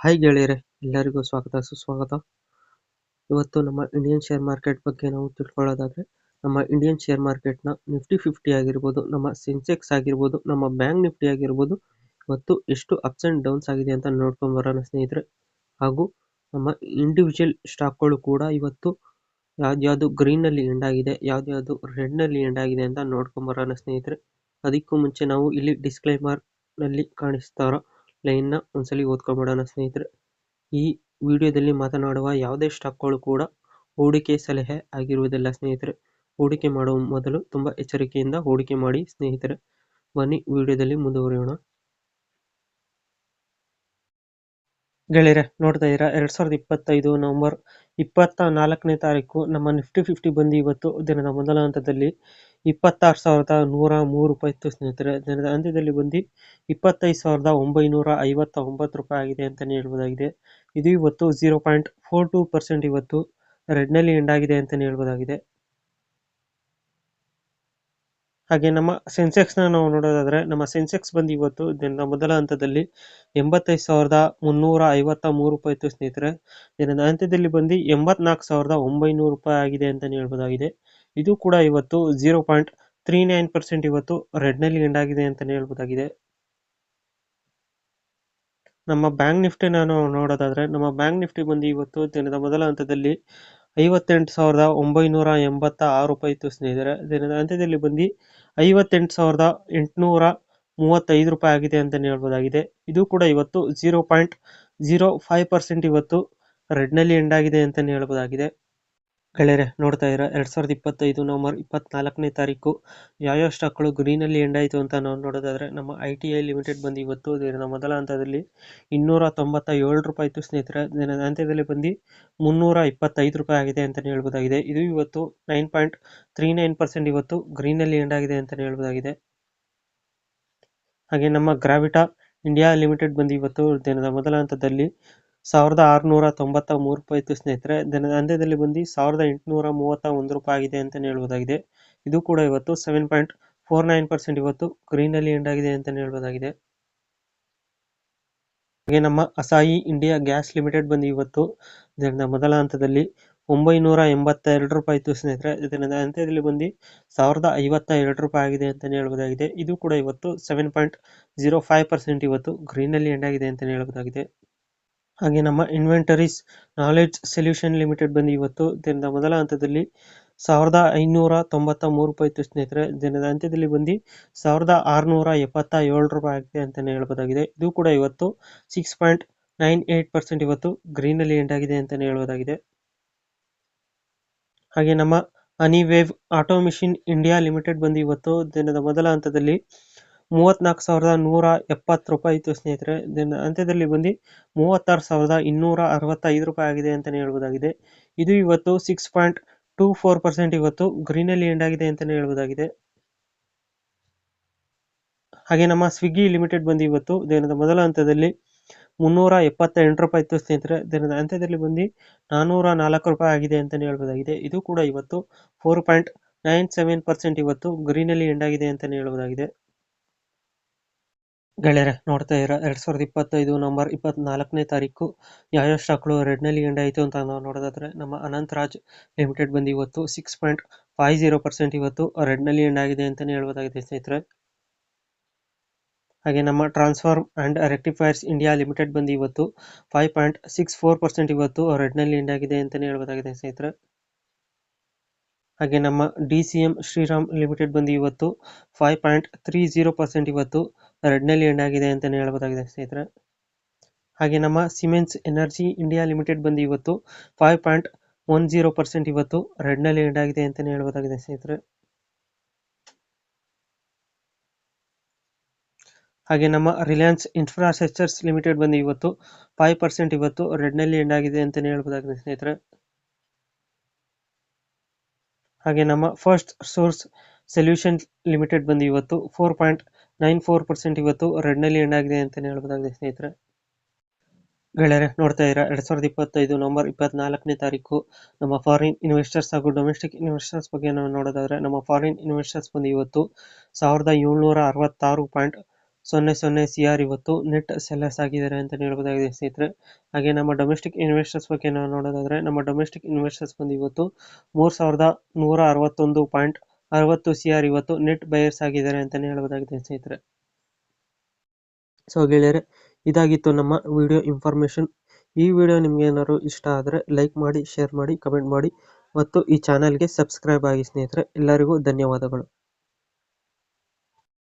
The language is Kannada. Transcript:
ಹಾಯ್ ಗೆಳೆಯರೆ, ಎಲ್ಲರಿಗೂ ಸ್ವಾಗತ ಸುಸ್ವಾಗತ. ಇವತ್ತು ನಮ್ಮ ಇಂಡಿಯನ್ ಶೇರ್ ಮಾರ್ಕೆಟ್ ಬಗ್ಗೆ ನಾವು ತಿಳ್ಕೊಳ್ಳೋದಾದ್ರೆ, ನಮ್ಮ ಇಂಡಿಯನ್ ಶೇರ್ ಮಾರ್ಕೆಟ್ನ ನಿಫ್ಟಿ 50 ಆಗಿರ್ಬೋದು, ನಮ್ಮ ಸೆನ್ಸೆಕ್ಸ್ ಆಗಿರ್ಬೋದು, ನಮ್ಮ ಬ್ಯಾಂಕ್ ನಿಫ್ಟಿ ಆಗಿರ್ಬೋದು, ಇವತ್ತು ಎಷ್ಟು ಅಪ್ಸ್ ಅಂಡ್ ಡೌನ್ಸ್ ಆಗಿದೆ ಅಂತ ನೋಡ್ಕೊಂಡು ಬರೋಣ ಸ್ನೇಹಿತರೆ. ಹಾಗೂ ನಮ್ಮ ಇಂಡಿವಿಜುವಲ್ ಸ್ಟಾಕ್ಗಳು ಕೂಡ ಇವತ್ತು ಯಾವ್ದ್ಯಾವ್ದು ಗ್ರೀನಲ್ಲಿ ಎಂಡ್ ಆಗಿದೆ, ಯಾವ್ದ್ಯಾವ್ದು ರೆಡ್ನಲ್ಲಿ ಎಂಡ್ ಆಗಿದೆ ಅಂತ ನೋಡ್ಕೊಂಡು ಬರೋಣ ಸ್ನೇಹಿತರೆ. ಅದಕ್ಕೂ ಮುಂಚೆ ನಾವು ಇಲ್ಲಿ ಡಿಸ್ಕ್ಲೈಮರ್ ನಲ್ಲಿ ಕಾಣಿಸ್ತಾರೋ ಲೈನ್ನ ಒಂದ್ಸಲಿ ಓದ್ಕೊಂಡ್ಬಿಡೋಣ ಸ್ನೇಹಿತರೆ. ಈ ವಿಡಿಯೋದಲ್ಲಿ ಮಾತನಾಡುವ ಯಾವುದೇ ಸ್ಟಾಕ್ಗಳು ಕೂಡ ಹೂಡಿಕೆ ಸಲಹೆ ಆಗಿರುವುದಿಲ್ಲ ಸ್ನೇಹಿತರೆ. ಹೂಡಿಕೆ ಮಾಡುವ ಮೊದಲು ತುಂಬಾ ಎಚ್ಚರಿಕೆಯಿಂದ ಹೂಡಿಕೆ ಮಾಡಿ ಸ್ನೇಹಿತರೆ. ಬನ್ನಿ ವಿಡಿಯೋದಲ್ಲಿ ಮುಂದುವರಿಯೋಣ. ಗೆಳೆಯರೆ, ನೋಡ್ತಾ ಇದ್ದೀರಾ 2025 ನವೆಂಬರ್ 24ನೇ ತಾರೀಕು ನಮ್ಮ ನಿಫ್ಟಿ 50 ಬಂದು ಇವತ್ತು ದಿನದ ಮೊದಲ ಹಂತದಲ್ಲಿ 26,103 ರೂಪಾಯಿ ಇತ್ತು ಸ್ನೇಹಿತರೆ. ದಿನದ ಅಂತ್ಯದಲ್ಲಿ ಬಂದು 25,959 ರೂಪಾಯಿ ಆಗಿದೆ ಅಂತಲೇ ಹೇಳ್ಬೋದಾಗಿದೆ. ಇದು ಇವತ್ತು 0.42% ಇವತ್ತು ರೆಡ್ನಲ್ಲಿ ಎಂಡ್ ಆಗಿದೆ ಅಂತಲೇ ಹೇಳ್ಬೋದಾಗಿದೆ. ಹಾಗೆ ನಮ್ಮ ಸೆನ್ಸೆಕ್ಸ್ನ ನಾವು ನೋಡೋದಾದ್ರೆ, ನಮ್ಮ ಸೆನ್ಸೆಕ್ಸ್ ಬಂದು ಇವತ್ತು ದಿನದ ಮೊದಲ ಹಂತದಲ್ಲಿ 85,353 ರೂಪಾಯಿ ಇತ್ತು ಸ್ನೇಹಿತರೆ. ದಿನದ ಅಂತ್ಯದಲ್ಲಿ ಬಂದು 84,900 ರೂಪಾಯಿ ಆಗಿದೆ ಅಂತಲೇ ಹೇಳ್ಬೋದಾಗಿದೆ. ಇದು ಕೂಡ ಇವತ್ತು 0.39% ಇವತ್ತು ರೆಡ್ನಲ್ಲಿ ಎಂಡ್ ಆಗಿದೆ ಅಂತಲೇ ಹೇಳ್ಬೋದಾಗಿದೆ. ನಮ್ಮ ಬ್ಯಾಂಕ್ ನಿಫ್ಟಿ ನಾವು ನೋಡೋದಾದ್ರೆ, ನಮ್ಮ ಬ್ಯಾಂಕ್ ನಿಫ್ಟಿ ಬಂದು ಇವತ್ತು ದಿನದ ಮೊದಲ ಹಂತದಲ್ಲಿ 58,986 ರೂಪಾಯಿ ಇತ್ತು ಸ್ನೇಹಿತರೆ. ದಿನದ ಅಂತ್ಯದಲ್ಲಿ ಬಂದು 58,835 ರೂಪಾಯಿ ಆಗಿದೆ ಅಂತಲೇ ಹೇಳ್ಬೋದಾಗಿದೆ. ಇದು ಕೂಡ ಇವತ್ತು 0.05% ಇವತ್ತು ರೆಡ್ನಲ್ಲಿ ಎಂಡ್ ಆಗಿದೆ ಅಂತಲೇ ಹೇಳ್ಬೋದಾಗಿದೆ. ಗೆಳೆಯರೆ, ನೋಡ್ತಾ ಇದ್ದೀರಾ 2025 ನವೆಂಬರ್ 24ನೇ ತಾರೀಕು ಯಾವ್ಯಾವ ಸ್ಟಾಕ್ಗಳು ಗ್ರೀನಲ್ಲಿ ಎಂಡ್ ಆಯಿತು ಅಂತ ನಾವು ನೋಡೋದಾದ್ರೆ, ನಮ್ಮ ITI ಲಿಮಿಟೆಡ್ ಬಂದು ಇವತ್ತು ದಿನದ ಮೊದಲ ಹಂತದಲ್ಲಿ 297 ರೂಪಾಯಿ ಇತ್ತು ಸ್ನೇಹಿತರೆ. ದಿನದ ಅಂತ್ಯದಲ್ಲಿ ಬಂದು 325 ರೂಪಾಯಿ ಆಗಿದೆ ಅಂತಲೇ ಹೇಳ್ಬೋದಾಗಿದೆ. ಇದು ಇವತ್ತು 9.39% ಇವತ್ತು ಗ್ರೀನಲ್ಲಿ ಎಂಡ್ ಆಗಿದೆ ಅಂತಲೇ ಹೇಳ್ಬೋದಾಗಿದೆ. ಹಾಗೆ ನಮ್ಮ ಗ್ರಾವಿಟಾ ಇಂಡಿಯಾ ಲಿಮಿಟೆಡ್ ಬಂದು ಇವತ್ತು ದಿನದ ಮೊದಲ ಹಂತದಲ್ಲಿ 1,693 ರೂಪಾಯಿ ಇತ್ತು ಸ್ನೇಹಿತರೆ. ದಿನದ ಅಂತ್ಯದಲ್ಲಿ ಬಂದು 1,831 ರೂಪಾಯಿ ಆಗಿದೆ ಅಂತಲೇ ಹೇಳ್ಬೋದಾಗಿದೆ. ಇದು ಕೂಡ ಇವತ್ತು 7.49% ಇವತ್ತು ಗ್ರೀನಲ್ಲಿ ಎಂಡ್ ಆಗಿದೆ ಅಂತಲೇ ಹೇಳ್ಬೋದಾಗಿದೆ. ಹಾಗೆ ನಮ್ಮ ಅಸಾಹಿ ಇಂಡಿಯಾ ಗ್ಯಾಸ್ ಲಿಮಿಟೆಡ್ ಬಂದು ಇವತ್ತು ದಿನದ ಮೊದಲ ಹಂತದಲ್ಲಿ 982 ರೂಪಾಯಿ ಇತ್ತು ಸ್ನೇಹಿತರೆ. ದಿನದ ಅಂತ್ಯದಲ್ಲಿ ಬಂದು 1,052 ರೂಪಾಯಿ ಆಗಿದೆ ಅಂತಲೇ ಹೇಳ್ಬೋದಾಗಿದೆ. ಇದು ಕೂಡ ಇವತ್ತು 7.05% ಇವತ್ತು ಗ್ರೀನಲ್ಲಿ ಎಂಡ್ ಆಗಿದೆ ಅಂತಲೇ ಹೇಳ್ಬೋದಾಗಿದೆ. ಹಾಗೆ ನಮ್ಮ ಇನ್ವೆಂಟರೀಸ್ ನಾಲೆಡ್ಜ್ ಸೊಲ್ಯೂಷನ್ ಲಿಮಿಟೆಡ್ ಬಂದು ಇವತ್ತು ದಿನದ ಮೊದಲ ಹಂತದಲ್ಲಿ 1,593 ರೂಪಾಯಿ ಇತ್ತು ಸ್ನೇಹಿತರೆ. ದಿನದ ಅಂತ್ಯದಲ್ಲಿ ಬಂದು 1,677 ರೂಪಾಯಿ ಆಗಿದೆ ಅಂತಲೇ ಹೇಳ್ಬೋದಾಗಿದೆ. ಇದು ಕೂಡ ಇವತ್ತು 6.98% ಇವತ್ತು ಗ್ರೀನಲ್ಲಿ ಎಂಡ್ ಆಗಿದೆ ಅಂತಲೇ ಹೇಳ್ಬೋದಾಗಿದೆ. ಹಾಗೆ ನಮ್ಮ ಹನಿವೇವ್ ಆಟೋಮೇಷನ್ ಇಂಡಿಯಾ ಲಿಮಿಟೆಡ್ ಬಂದು ಇವತ್ತು ದಿನದ ಮೊದಲ ಹಂತದಲ್ಲಿ 34,170 ರೂಪಾಯಿ ಇತ್ತು ಸ್ನೇಹಿತರೆ. ದಿನದ ಅಂತ್ಯದಲ್ಲಿ ಬಂದು 36,265 ರೂಪಾಯಿ ಆಗಿದೆ ಅಂತಲೇ ಹೇಳ್ಬೋದಾಗಿದೆ. ಇದು ಇವತ್ತು 6.24% ಇವತ್ತು ಗ್ರೀನಲ್ಲಿ ಎಂಡ್ ಆಗಿದೆ ಅಂತಲೇ ಹೇಳ್ಬೋದಾಗಿದೆ. ಹಾಗೆ ನಮ್ಮ ಸ್ವಿಗ್ಗಿ ಲಿಮಿಟೆಡ್ ಬಂದು ಇವತ್ತು ದಿನದ ಮೊದಲ ಹಂತದಲ್ಲಿ 378 ರೂಪಾಯಿ ಇತ್ತು ಸ್ನೇಹಿತರೆ. ದಿನದ ಅಂತ್ಯದಲ್ಲಿ ಬಂದು 404 ರೂಪಾಯಿ ಆಗಿದೆ ಅಂತಲೇ ಹೇಳ್ಬೋದಾಗಿದೆ. ಇದು ಕೂಡ ಇವತ್ತು 4.97% ಇವತ್ತು ಗ್ರೀನಲ್ಲಿ ಎಂಡ್ ಆಗಿದೆ ಅಂತಲೇ ಹೇಳ್ಬೋದಾಗಿದೆ. ಗೆಳೆಯರೆ, ನೋಡ್ತಾ ಇದ್ದೀರಾ 2025 ನವೆಂಬರ್ 24ನೇ ತಾರೀಕು ಯಾವ್ಯಾವ ಸ್ಟಾಕ್ಗಳು ರೆಡ್ನಲ್ಲಿ ಎಂಡ್ ಆಯಿತು ಅಂತ ನಾವು ನೋಡೋದಾದ್ರೆ, ನಮ್ಮ ಅನಂತರಾಜ್ ಲಿಮಿಟೆಡ್ ಬಂದು ಇವತ್ತು 6.50% ಇವತ್ತು ರೆಡ್ನಲ್ಲಿ ಎಂಡ್ ಆಗಿದೆ ಅಂತಲೇ ಹೇಳ್ಬೋದಾಗಿದೆ ಸ್ನೇಹಿತರೆ. ಹಾಗೆ ನಮ್ಮ ಟ್ರಾನ್ಸ್ಫಾರ್ಮ್ ಅಂಡ್ ರೆಕ್ಟಿಫೈರ್ಸ್ ಇಂಡಿಯಾ ಲಿಮಿಟೆಡ್ ಬಂದು ಇವತ್ತು 5.64% ಇವತ್ತು ರೆಡ್ನಲ್ಲಿ ಎಂಡ್ ಆಗಿದೆ ಅಂತಲೇ ಹೇಳ್ಬೋದಾಗಿದೆ ಸ್ನೇಹಿತರೆ. ಹಾಗೆ ನಮ್ಮ DCM ಶ್ರೀರಾಮ್ ಲಿಮಿಟೆಡ್ ಬಂದು ಇವತ್ತು 5.30% ಇವತ್ತು ರೆಡ್ನಲ್ಲಿ ಎಂಡ್ ಆಗಿದೆ ಅಂತಲೇ ಹೇಳ್ಬೋದಾಗಿದೆ ಸ್ನೇಹಿತರೆ. ಹಾಗೆ ನಮ್ಮ ಸಿಮೆನ್ಸ್ ಎನರ್ಜಿ ಇಂಡಿಯಾ ಲಿಮಿಟೆಡ್ ಬಂದು ಇವತ್ತು 5.10% ಇವತ್ತು ರೆಡ್ನಲ್ಲಿ ಎಂಡ್ ಆಗಿದೆ ಅಂತಲೇ ಹೇಳ್ಬೋದಾಗಿದೆ ಸ್ನೇಹಿತರೆ. ಹಾಗೆ ನಮ್ಮ ರಿಲಯನ್ಸ್ ಇನ್ಫ್ರಾಸ್ಟ್ರಕ್ಚರ್ಸ್ ಲಿಮಿಟೆಡ್ ಬಂದು ಇವತ್ತು 5% ಇವತ್ತು ರೆಡ್ನಲ್ಲಿ ಎಂಡ್ ಆಗಿದೆ ಅಂತಲೇ ಹೇಳ್ಬೋದಾಗಿದೆ ಸ್ನೇಹಿತರೆ. ಹಾಗೆ ನಮ್ಮ ಫಸ್ಟ್ ಸೋರ್ಸ್ ಸೊಲ್ಯೂಷನ್ ಲಿಮಿಟೆಡ್ ಬಂದು ಇವತ್ತು 4.94% ಇವತ್ತು ರೆಡ್ನಲ್ಲಿ ಎಂಡ್ ಆಗಿದೆ ಅಂತಲೇ ಹೇಳ್ಬೋದಾಗಿದೆ ಸ್ನೇಹಿತರೆ. ಗೆಳೆಯರೆ, ನೋಡ್ತಾ ಇದ್ದೀರಾ 2025 ನವೆಂಬರ್ 24ನೇ ತಾರೀಕು ನಮ್ಮ ಫಾರಿನ್ ಇನ್ವೆಸ್ಟರ್ಸ್ ಹಾಗೂ ಡೊಮೆಸ್ಟಿಕ್ ಇನ್ವೆಸ್ಟರ್ಸ್ ಬಗ್ಗೆ ನಾವು ನೋಡೋದಾದ್ರೆ, ನಮ್ಮ ಫಾರಿನ್ ಇನ್ವೆಸ್ಟರ್ಸ್ ಬಂದು ಇವತ್ತು 1,766 CR ಇವತ್ತು ನೆಟ್ ಸೆಲ್ಲರ್ಸ್ ಆಗಿದ್ದಾರೆ ಅಂತ ಹೇಳ್ಬೋದಾಗಿದೆ ಸ್ನೇಹಿತರೆ. ಹಾಗೆ ನಮ್ಮ ಡೊಮೆಸ್ಟಿಕ್ ಇನ್ವೆಸ್ಟರ್ಸ್ ಬಗ್ಗೆ ನಾವು ನೋಡೋದಾದ್ರೆ ನಮ್ಮ ಡೊಮೆಸ್ಟಿಕ್ ಇನ್ವೆಸ್ಟರ್ಸ್ ಬಂದು ಇವತ್ತು 3161.60 CR ಇವತ್ತು ನೆಟ್ ಬಯರ್ಸ್ ಆಗಿದ್ದಾರೆ ಅಂತಾನೆ ಹೇಳ್ಬೋದಾಗಿದೆ ಸ್ನೇಹಿತರೆ. ಸೊ ಗೆಳೆಯರೆ, ಇದಾಗಿತ್ತು ನಮ್ಮ ವಿಡಿಯೋ ಇನ್ಫಾರ್ಮೇಶನ್. ಈ ವಿಡಿಯೋ ನಿಮ್ಗೆ ಏನಾದ್ರು ಇಷ್ಟ ಆದರೆ ಲೈಕ್ ಮಾಡಿ, ಶೇರ್ ಮಾಡಿ, ಕಮೆಂಟ್ ಮಾಡಿ ಮತ್ತು ಈ ಚಾನಲ್ಗೆ ಸಬ್ಸ್ಕ್ರೈಬ್ ಆಗಿ ಸ್ನೇಹಿತರೆ. ಎಲ್ಲರಿಗೂ ಧನ್ಯವಾದಗಳು.